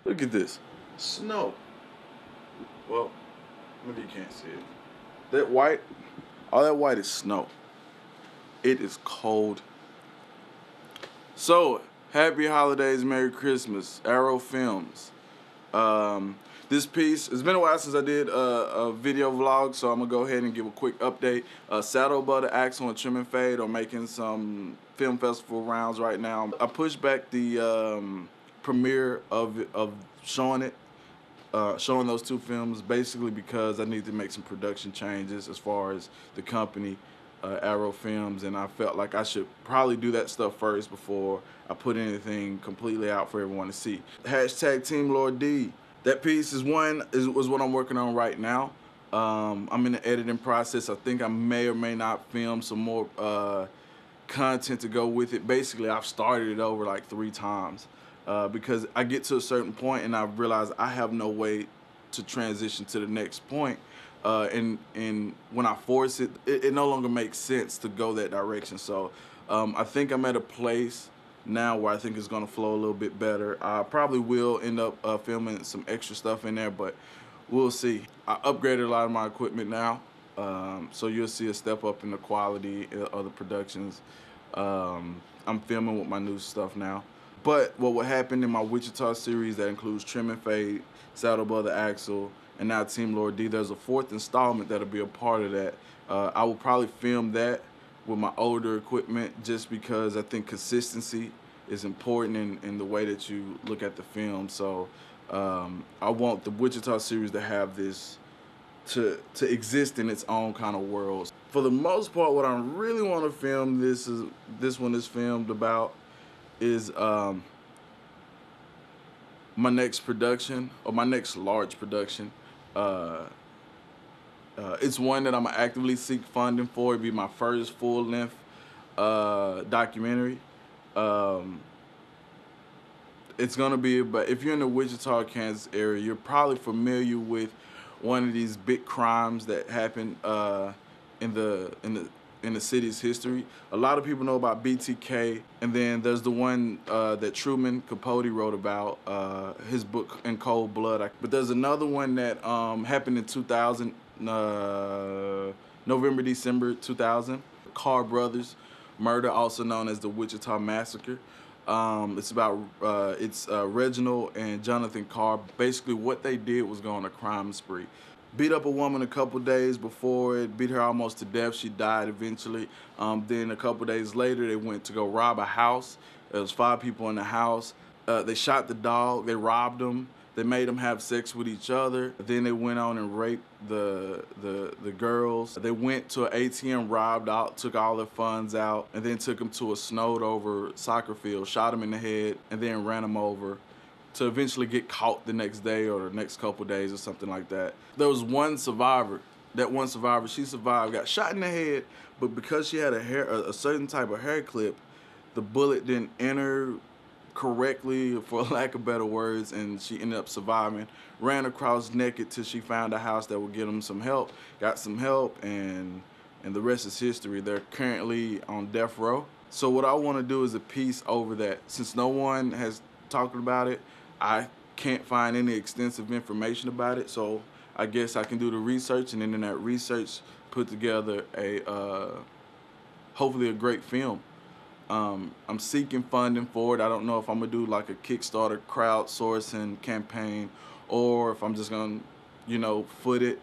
Look at this. Snow. Well, maybe you can't see it. That white, all that white is snow. It is cold. So, happy holidays, Merry Christmas, aRowe Films. This piece, it's been a while since I did a video vlog, so I'm gonna go ahead and give a quick update. Saddle above the axle and trim and fade are making some film festival rounds right now. I pushed back the premiere of showing it. Showing those two films basically because I need to make some production changes as far as the company, aRowe Films, and I felt like I should probably do that stuff first before I put anything completely out for everyone to see. Hashtag TeamLauraD. That piece is what I'm working on right now. I'm in the editing process. I think I may or may not film some more content to go with it. Basically, I've started it over like 3 times. Because I get to a certain point and I realize I have no way to transition to the next point. And when I force it, it no longer makes sense to go that direction. So I think I'm at a place now where I think it's gonna flow a little bit better. I probably will end up filming some extra stuff in there, but we'll see. I upgraded a lot of my equipment now, so you'll see a step up in the quality of the productions. I'm filming with my new stuff now. But what would happen in my Wichita series that includes Trim and Fade, Saddle Above the Axle, and now TeamLauraD, there's a 4th installment that'll be a part of that. I will probably film that with my older equipment just because I think consistency is important in the way that you look at the film. So I want the Wichita series to have this, to exist in its own kind of world. For the most part, what I really want to film this one is filmed about is my next production, or my next large production. It's one that I'm gonna actively seek funding for. It'd be my first full-length documentary. It's gonna be, but if you're in the Wichita, Kansas area, you're probably familiar with one of these big crimes that happened in the city's history. A lot of people know about BTK, and then there's the one that Truman Capote wrote about, his book In Cold Blood. But there's another one that happened in 2000, November, December 2000. Carr Brothers murder, also known as the Wichita Massacre. It's about Reginald and Jonathan Carr. Basically, what they did was go on a crime spree. Beat up a woman a couple days before it, beat her almost to death. She died eventually. Then a couple days later, they went to go rob a house. There was 5 people in the house. They shot the dog. They robbed them. They made them have sex with each other. Then they went on and raped the girls. They went to an ATM, robbed out, took all their funds out, and then took them to a snowed over soccer field, shot them in the head, and then ran them over, to eventually get caught the next day or the next couple days or something like that. There was one survivor. That one survivor, she survived, got shot in the head, but because she had a certain type of hair clip, the bullet didn't enter correctly, for lack of better words, and she ended up surviving. Ran across naked till she found a house that would get them some help, got some help, and the rest is history. They're currently on death row. So what I want to do is a piece over that. Since no one has talked about it, I can't find any extensive information about it, so I guess I can do the research, and then in that research put together hopefully a great film. I'm seeking funding for it. I don't know if I'm gonna do like a Kickstarter crowdsourcing campaign, or if I'm just gonna, foot it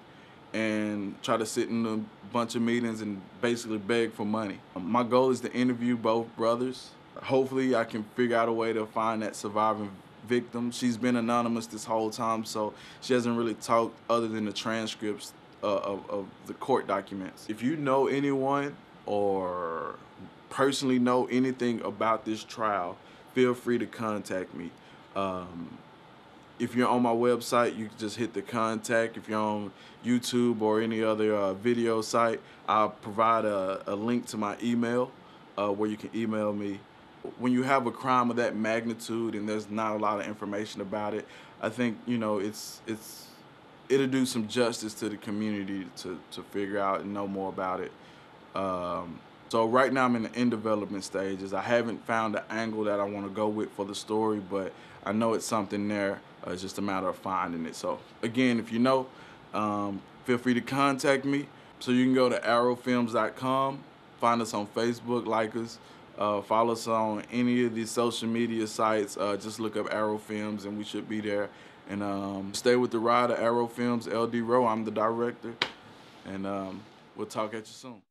and try to sit in a bunch of meetings and basically beg for money. My goal is to interview both brothers. Hopefully I can figure out a way to find that surviving victim. She's been anonymous this whole time, so she hasn't really talked other than the transcripts of the court documents. If you know anyone or personally know anything about this trial, feel free to contact me. If you're on my website, you can just hit the contact. If you're on YouTube or any other video site, I'll provide a link to my email where you can email me. When you have a crime of that magnitude and there's not a lot of information about it, I think it'll do some justice to the community to figure out and know more about it. So right now I'm in the in development stages. I haven't found the angle that I want to go with for the story, but I know it's something there. It's just a matter of finding it. So again, if you know, feel free to contact me. So you can go to aRoweFilms.com, find us on Facebook, like us, follow us on any of these social media sites. Just look up aRowe Films and we should be there. And stay with the ride of aRowe Films, LD Rowe. I'm the director. And we'll talk at you soon.